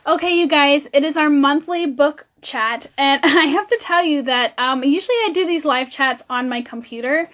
Okay, you guys, it is our monthly book chat, and I have to tell you that usually I do these live chats on my computer,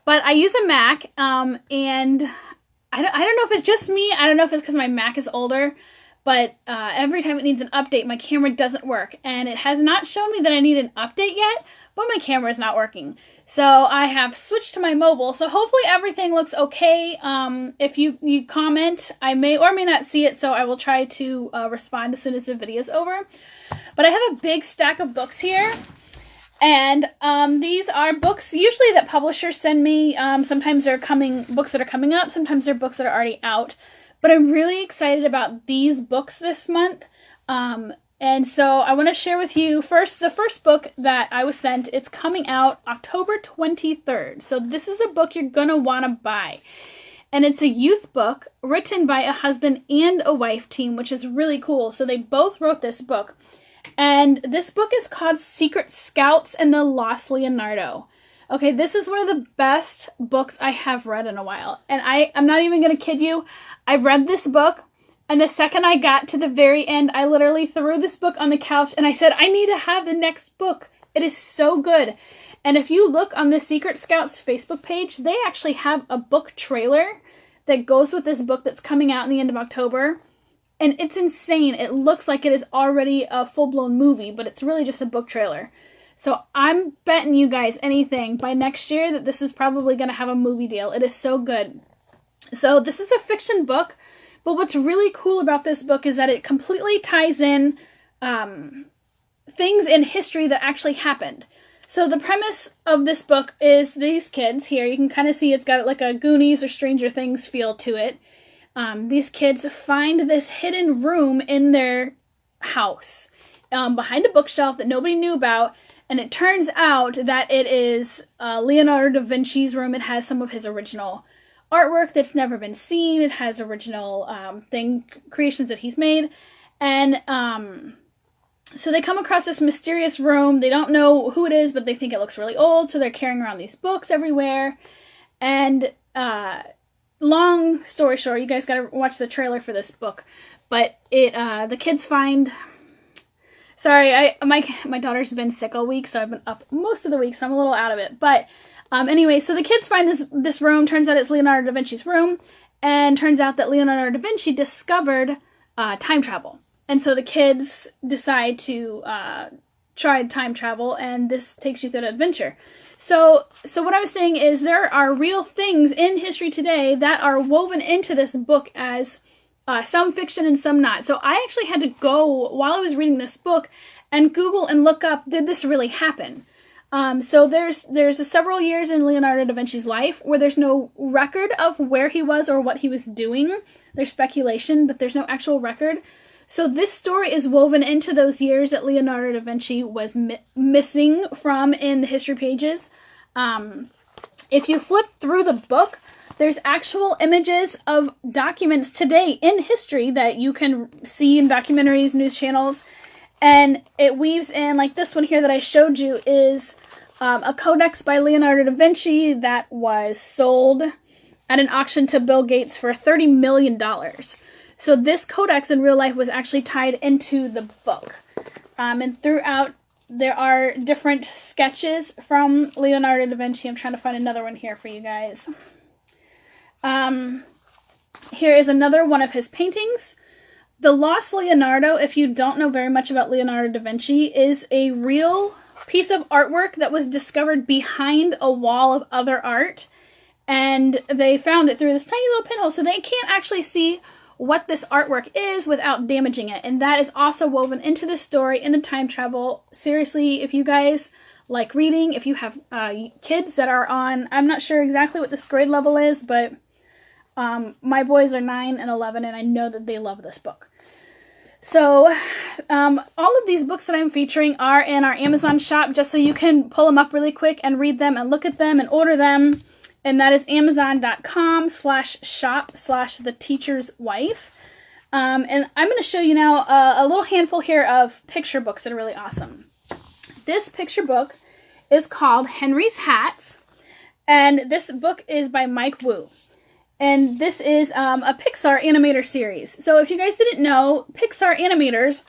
but I use a Mac, and I don't know if it's just me, I don't know if it's because my Mac is older, but every time it needs an update, my camera doesn't work, and it has not shown me that I need an update yet, but my camera is not working. So I have switched to my mobile, so hopefully everything looks okay. If you comment, I may or may not see it, so I will try to respond as soon as the video is over. But I have a big stack of books here, and these are books usually that publishers send me. Sometimes they're books that are coming up, sometimes they're books that are already out. But I'm really excited about these books this month. And so I want to share with you the first book that I was sent. It's coming out October 23rd. So this is a book you're going to want to buy. And it's a youth book written by a husband and a wife team, which is really cool. So they both wrote this book. And this book is called Secret Scouts and the Lost Leonardo. Okay, this is one of the best books I have read in a while. And I'm not even going to kid you. I read this book. And the second I got to the very end, I literally threw this book on the couch and I said, I need to have the next book. It is so good. And if you look on the Secret Scouts Facebook page, they actually have a book trailer that goes with this book that's coming out in the end of October. And it's insane. It looks like it is already a full-blown movie, but it's really just a book trailer. So I'm betting you guys anything by next year that this is probably going to have a movie deal. It is so good. So this is a fiction book. But what's really cool about this book is that it completely ties in things in history that actually happened. So the premise of this book is these kids here. You can kind of see it's got like a Goonies or Stranger Things feel to it. These kids find this hidden room in their house behind a bookshelf that nobody knew about. And it turns out that it is Leonardo da Vinci's room. It has some of his original artwork that's never been seen. It has original creations that he's made. And so they come across this mysterious room. They don't know who it is, but they think it looks really old. So they're carrying around these books everywhere. And long story short, you guys got to watch the trailer for this book. But the kids find... Sorry, my daughter's been sick all week, so I've been up most of the week, so I'm a little out of it. But anyway, so the kids find this room. Turns out it's Leonardo da Vinci's room. And turns out that Leonardo da Vinci discovered time travel. And so the kids decide to try time travel, and this takes you through an adventure. So what I was saying is there are real things in history today that are woven into this book as some fiction and some not. So I actually had to go, while I was reading this book, and Google and look up, did this really happen? So there's several years in Leonardo da Vinci's life where there's no record of where he was or what he was doing. There's speculation, but there's no actual record. So this story is woven into those years that Leonardo da Vinci was missing from in the history pages. If you flip through the book, there's actual images of documents today in history that you can see in documentaries, news channels. And it weaves in, like this one here that I showed you is a codex by Leonardo da Vinci that was sold at an auction to Bill Gates for $30 million. So this codex in real life was actually tied into the book. And throughout, there are different sketches from Leonardo da Vinci. I'm trying to find another one here for you guys. Here is another one of his paintings. The Lost Leonardo, if you don't know very much about Leonardo da Vinci, is a real piece of artwork that was discovered behind a wall of other art. And they found it through this tiny little pinhole, so they can't actually see what this artwork is without damaging it. And that is also woven into this story, into time travel. Seriously, if you guys like reading, if you have kids that are on, I'm not sure exactly what this grade level is, but my boys are 9 and 11, and I know that they love this book. So all of these books that I'm featuring are in our Amazon shop, just so you can pull them up really quick and read them and look at them and order them. And that is amazon.com/shop/theteacherswife. And I'm going to show you now a little handful here of picture books that are really awesome. This picture book is called Henry's Hats, and this book is by Mike Wu. And this is a Pixar animator series. So if you guys didn't know, Pixar animators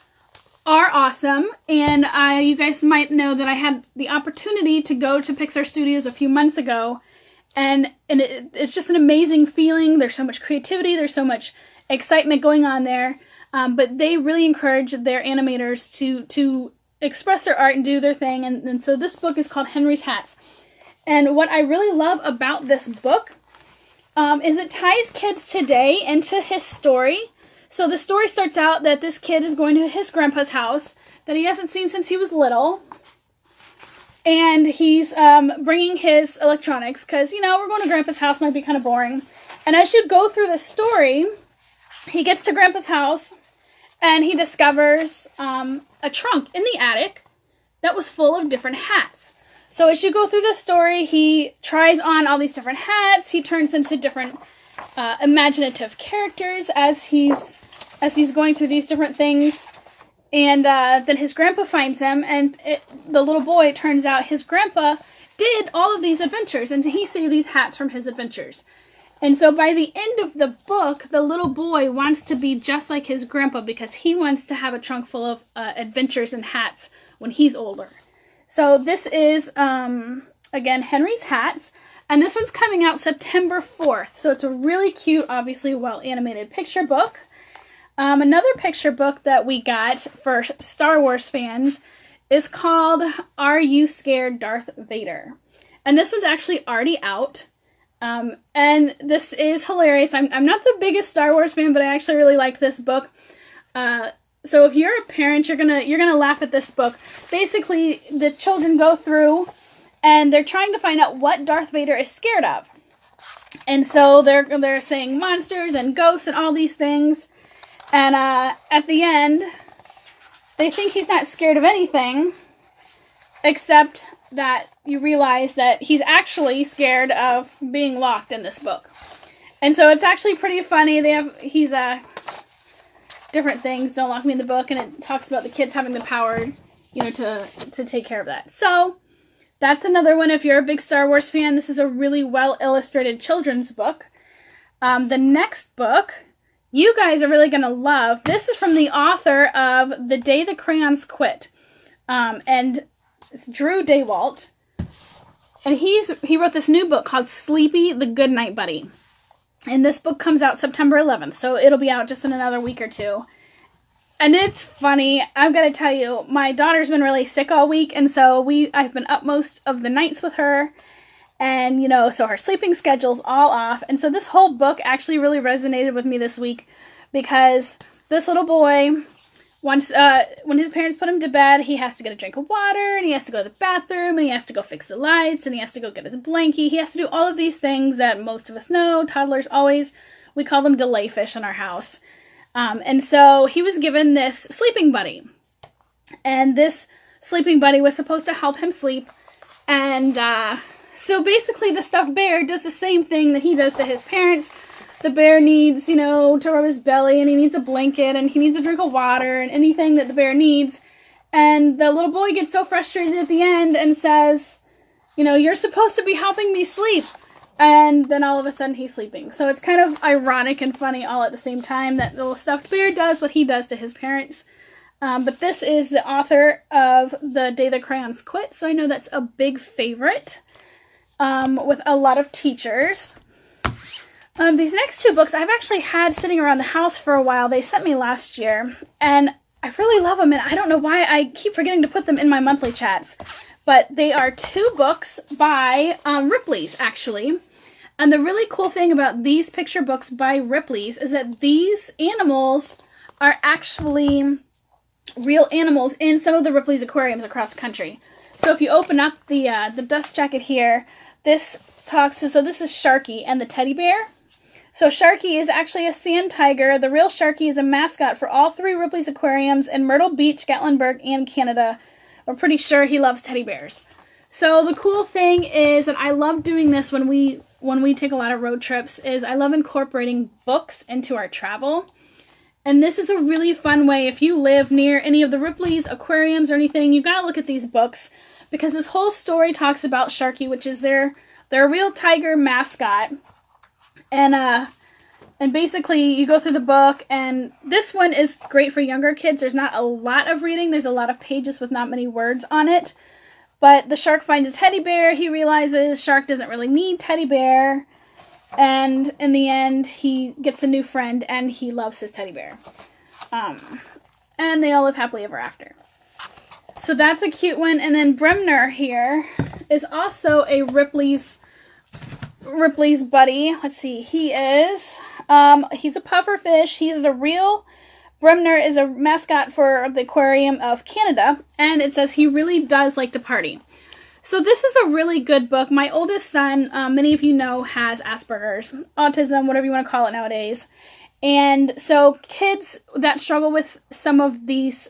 are awesome. And you guys might know that I had the opportunity to go to Pixar Studios a few months ago. And it's just an amazing feeling. There's so much creativity. There's so much excitement going on there. But they really encourage their animators to express their art and do their thing. And so this book is called Henry's Hats. And what I really love about this book is it ties kids today into his story. So the story starts out that this kid is going to his grandpa's house that he hasn't seen since he was little. And he's bringing his electronics because, you know, we're going to grandpa's house, might be kind of boring. And as you go through the story, he gets to grandpa's house and he discovers a trunk in the attic that was full of different hats. So as you go through the story, he tries on all these different hats. He turns into different imaginative characters as he's going through these different things. And then his grandpa finds him, and the little boy, it turns out his grandpa did all of these adventures, and he saved these hats from his adventures. And so by the end of the book, the little boy wants to be just like his grandpa because he wants to have a trunk full of adventures and hats when he's older. So this is, again, Henry's Hats. And this one's coming out September 4th. So it's a really cute, obviously well-animated picture book. Another picture book that we got for Star Wars fans is called Are You Scared, Darth Vader? And this one's actually already out. And this is hilarious. I'm not the biggest Star Wars fan, but I actually really like this book. So if you're a parent, you're gonna laugh at this book. Basically, the children go through and they're trying to find out what Darth Vader is scared of. And so they're saying monsters and ghosts and all these things. And at the end, they think he's not scared of anything, except that you realize that he's actually scared of being locked in this book. And so it's actually pretty funny. He's different things, don't lock me in the book, and it talks about the kids having the power, you know, to take care of that. So that's another one. If you're a big Star Wars fan, this is a really well illustrated children's book. The next book you guys are really gonna love. This is from the author of The Day the Crayons Quit, and it's Drew Daywalt, and he wrote this new book called Sleepy the Goodnight Buddy. And this book comes out September 11th, so it'll be out just in another week or two. And it's funny, I've got to tell you, my daughter's been really sick all week, and so I've been up most of the nights with her, and, you know, so her sleeping schedule's all off. And so this whole book actually really resonated with me this week, because this little boy, once when his parents put him to bed, he has to get a drink of water, and he has to go to the bathroom, and he has to go fix the lights, and he has to go get his blankie. He has to do all of these things that most of us know. Toddlers always, we call them delay fish in our house. And so he was given this sleeping buddy. And this sleeping buddy was supposed to help him sleep. And so basically the stuffed bear does the same thing that he does to his parents. The bear needs, you know, to rub his belly, and he needs a blanket, and he needs a drink of water, and anything that the bear needs. And the little boy gets so frustrated at the end and says, you know, you're supposed to be helping me sleep. And then all of a sudden he's sleeping. So it's kind of ironic and funny all at the same time that the little stuffed bear does what he does to his parents. But this is the author of The Day the Crayons Quit, so I know that's a big favorite with a lot of teachers. These next two books I've actually had sitting around the house for a while. They sent me last year, and I really love them, and I don't know why I keep forgetting to put them in my monthly chats. But they are two books by Ripley's, actually. And the really cool thing about these picture books by Ripley's is that these animals are actually real animals in some of the Ripley's aquariums across the country. So if you open up the dust jacket here, this talks to, so this is Sharky and the teddy bear. So Sharky is actually a sand tiger. The real Sharky is a mascot for all three Ripley's aquariums in Myrtle Beach, Gatlinburg, and Canada. We're pretty sure he loves teddy bears. So the cool thing is, and I love doing this when we take a lot of road trips, is I love incorporating books into our travel. And this is a really fun way. If you live near any of the Ripley's aquariums or anything, you gotta look at these books, because this whole story talks about Sharky, which is their real tiger mascot. And basically you go through the book, and this one is great for younger kids. There's not a lot of reading. There's a lot of pages with not many words on it. But the shark finds his teddy bear. He realizes shark doesn't really need teddy bear. And in the end, he gets a new friend, and he loves his teddy bear. And they all live happily ever after. So that's a cute one. And then Bremner here is also a Ripley's buddy. Let's see. He's a puffer fish. He's the real Bremner is a mascot for the Aquarium of Canada. And it says he really does like to party. So this is a really good book. My oldest son, many of you know, has Asperger's, autism, whatever you want to call it nowadays. And so kids that struggle with some of these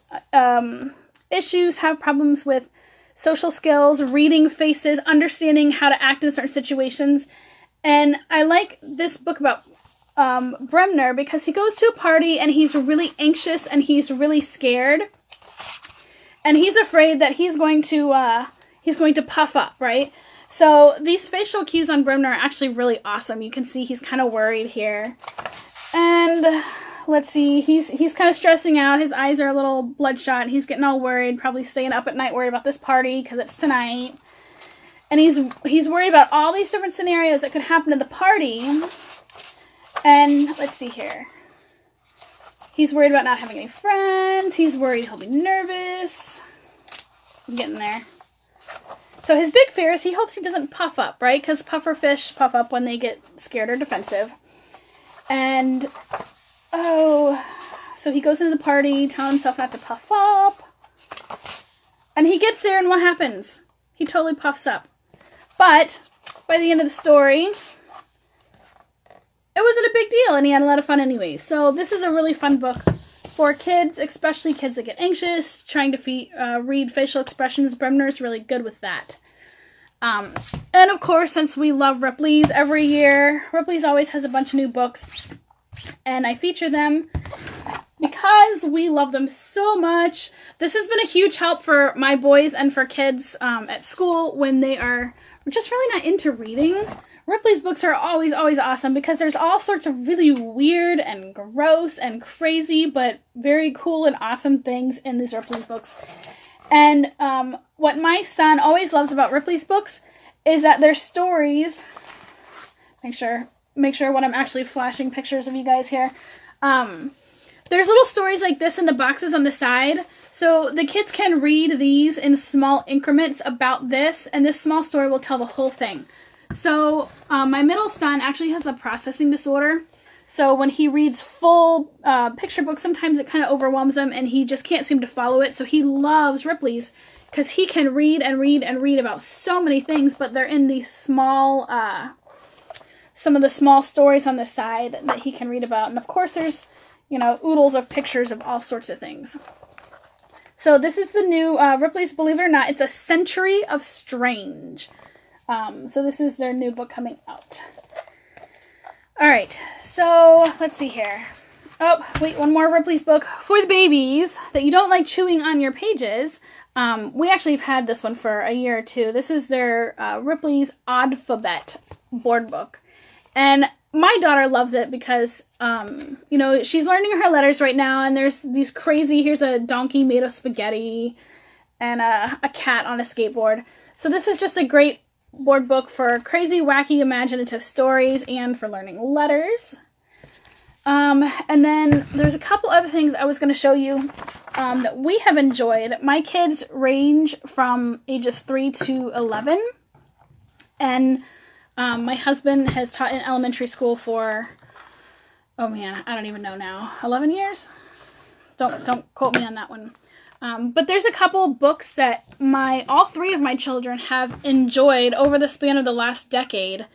issues have problems with social skills, reading faces, understanding how to act in certain situations. And I like this book about Bremner because he goes to a party and he's really anxious and he's really scared. And he's afraid that he's going to puff up, right? So these facial cues on Bremner are actually really awesome. You can see he's kind of worried here. And let's see, he's kind of stressing out. His eyes are a little bloodshot. He's getting all worried, probably staying up at night worried about this party because it's tonight. And he's worried about all these different scenarios that could happen at the party. And let's see here. He's worried about not having any friends. He's worried he'll be nervous. I'm getting there. So his big fear is he hopes he doesn't puff up, right? Because puffer fish puff up when they get scared or defensive. And, so he goes into the party, telling himself not to puff up. And he gets there, and what happens? He totally puffs up. But by the end of the story, it wasn't a big deal, and he had a lot of fun anyway. So this is a really fun book for kids, especially kids that get anxious, trying to read facial expressions. Bremner's really good with that. And of course, since we love Ripley's every year, Ripley's always has a bunch of new books, and I feature them because we love them so much. This has been a huge help for my boys and for kids at school when they are just really not into reading. Ripley's books are always, always awesome because there's all sorts of really weird and gross and crazy, but very cool and awesome things in these Ripley's books. And what my son always loves about Ripley's books is that their stories, make sure when I'm actually flashing pictures of you guys here, there's little stories like this in the boxes on the side. So the kids can read these in small increments about this, and this small story will tell the whole thing. So my middle son actually has a processing disorder. So when he reads full picture books, sometimes it kind of overwhelms him and he just can't seem to follow it. So he loves Ripley's because he can read and read and read about so many things, but they're in these small, some of the small stories on the side that he can read about. And of course there's, oodles of pictures of all sorts of things. So this is the new Ripley's, believe it or not, it's A Century of Strange. So this is their new book coming out. All right, so let's see here. Oh, wait, one more Ripley's book for the babies that you don't like chewing on your pages. We actually have had this one for a year or two. This is their Ripley's Oddphabet board book. And my daughter loves it because, she's learning her letters right now, and there's these crazy, here's a donkey made of spaghetti and a cat on a skateboard. So this is just a great board book for crazy, wacky, imaginative stories and for learning letters. And then there's a couple other things I was going to show you that we have enjoyed. My kids range from ages 3 to 11. And my husband has taught in elementary school for, oh man, I don't even know now, 11 years? Don't quote me on that one. But there's a couple books that all three of my children have enjoyed over the span of the last decade.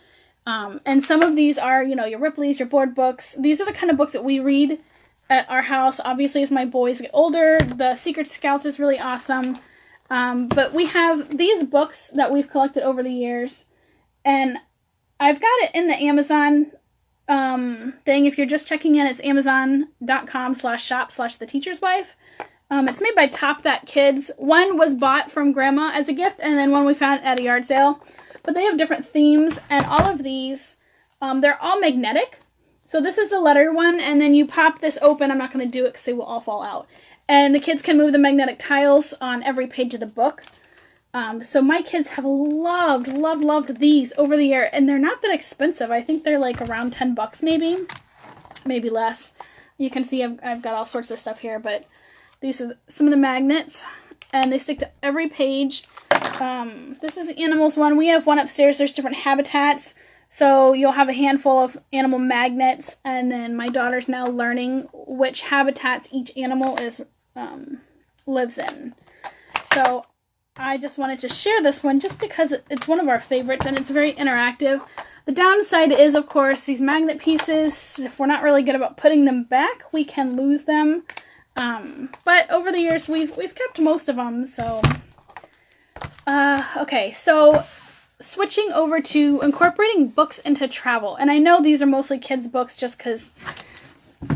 And some of these are, your Ripley's, your board books. These are the kind of books that we read at our house. Obviously, as my boys get older, the Secret Scouts is really awesome. But we have these books that we've collected over the years. And I've got it in the Amazon thing. If you're just checking in, it's amazon.com/shop/theteacherswife. It's made by Top That Kids. One was bought from Grandma as a gift, and then one we found at a yard sale. But they have different themes, and all of these They're all magnetic. So this is the letter one, and then you pop this open. I'm not going to do it because they will all fall out. And the kids can move the magnetic tiles on every page of the book. So my kids have loved these over the year, and they're not that expensive. I think they're like around $10 maybe less. You can see I've got all sorts of stuff here, but these are some of the magnets, and they stick to every page. This is the animals one. We have one upstairs. There's different habitats. So you'll have a handful of animal magnets, and then my daughter's now learning which habitats each animal lives in. So I just wanted to share this one just because it's one of our favorites, and it's very interactive. The downside is, of course, these magnet pieces, if we're not really good about putting them back, we can lose them. But over the years, we've kept most of them, so... okay, so... switching over to incorporating books into travel. And I know these are mostly kids' books just because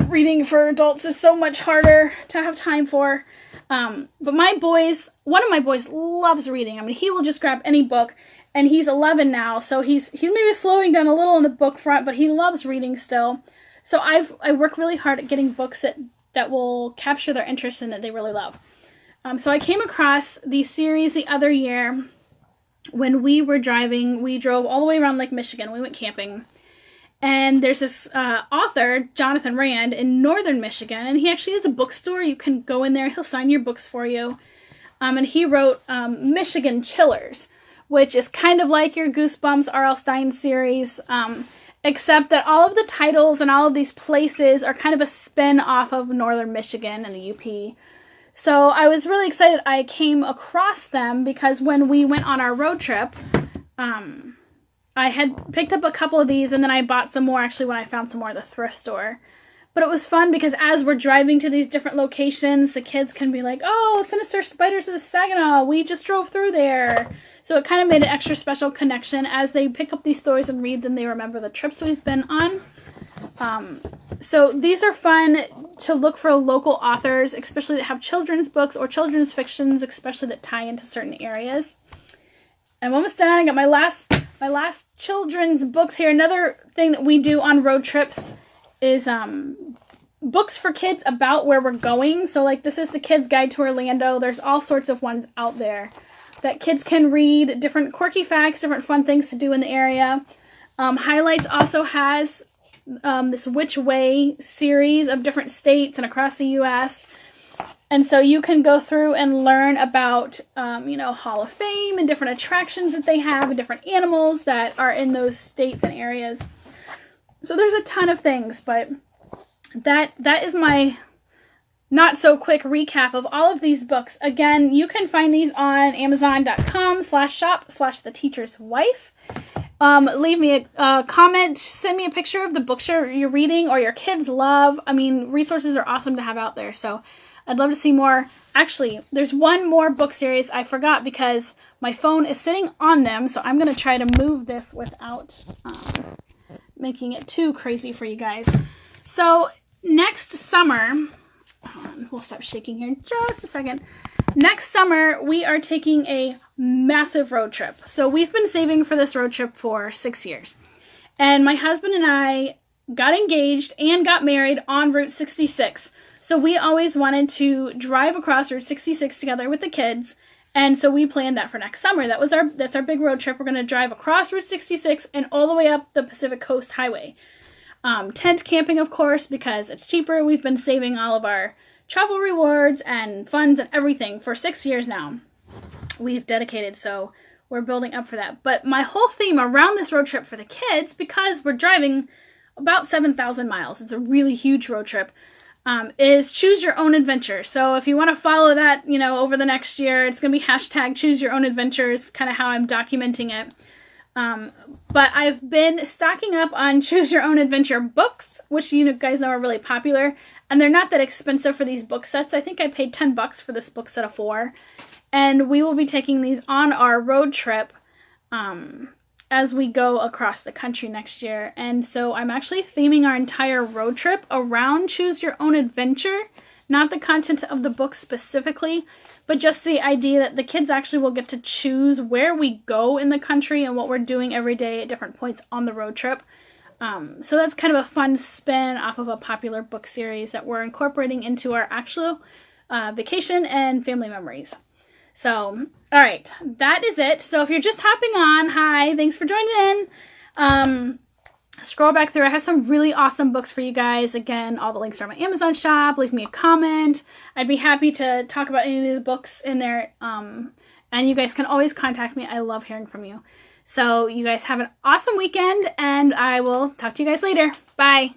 reading for adults is so much harder to have time for. But one of my boys loves reading. I mean, he will just grab any book, and he's 11 now, so he's maybe slowing down a little on the book front, but he loves reading still. So I work really hard at getting books that will capture their interest and that they really love. So I came across the series the other year. When we were driving, we drove all the way around Lake Michigan. We went camping. And there's this author, Jonathan Rand, in northern Michigan. And he actually has a bookstore. You can go in there. He'll sign your books for you. And he wrote Michigan Chillers, which is kind of like your Goosebumps R.L. Stine series, except that all of the titles and all of these places are kind of a spin off of northern Michigan and the UP. So I was really excited I came across them because when we went on our road trip, I had picked up a couple of these, and then I bought some more actually when I found some more at the thrift store. But it was fun because as we're driving to these different locations, the kids can be like, oh, Sinister Spiders of the Saginaw, we just drove through there. So it kind of made an extra special connection. As they pick up these stories and read them, they remember the trips we've been on. So these are fun to look for local authors, especially that have children's books or children's fictions, especially that tie into certain areas. I'm almost done. I got my last children's books here. Another thing that we do on road trips is books for kids about where we're going. So like this is the Kids Guide to Orlando. There's all sorts of ones out there that kids can read, different quirky facts, different fun things to do in the area. Highlights also has this Which Way series of different states and across the U.S. And so you can go through and learn about, Hall of Fame and different attractions that they have and different animals that are in those states and areas. So there's a ton of things, but that is my not so quick recap of all of these books. Again, you can find these on Amazon.com/shop/theteacherswife. Leave me a comment, send me a picture of the books you're reading or your kids love. I mean, resources are awesome to have out there, so I'd love to see more. Actually, there's one more book series I forgot because my phone is sitting on them, so I'm going to try to move this without making it too crazy for you guys. So, next summer, we'll stop shaking here in just a second. Next summer, we are taking a massive road trip. So we've been saving for this road trip for 6 years. And my husband and I got engaged and got married on Route 66. So we always wanted to drive across Route 66 together with the kids. And so we planned that for next summer. That's our big road trip. We're going to drive across Route 66 and all the way up the Pacific Coast Highway. Tent camping, of course, because it's cheaper. We've been saving all of our travel rewards and funds and everything for 6 years now. We've dedicated, so we're building up for that. But my whole theme around this road trip for the kids, because we're driving about 7,000 miles, it's a really huge road trip, is choose your own adventure. So if you want to follow that, over the next year, it's going to be hashtag choose your own adventures, kind of how I'm documenting it. But I've been stocking up on choose your own adventure books, which you guys know are really popular, and they're not that expensive for these book sets. I think I paid $10 for this book set of 4, and we will be taking these on our road trip as we go across the country next year. And so I'm actually theming our entire road trip around choose your own adventure, not the content of the book specifically, but just the idea that the kids actually will get to choose where we go in the country and what we're doing every day at different points on the road trip. So that's kind of a fun spin off of a popular book series that we're incorporating into our actual vacation and family memories. So, all right, that is it. So if you're just hopping on, hi, thanks for joining in. Scroll back through. I have some really awesome books for you guys. Again, all the links are on my Amazon shop. Leave me a comment. I'd be happy to talk about any of the books in there. And you guys can always contact me. I love hearing from you. So you guys have an awesome weekend, and I will talk to you guys later. Bye.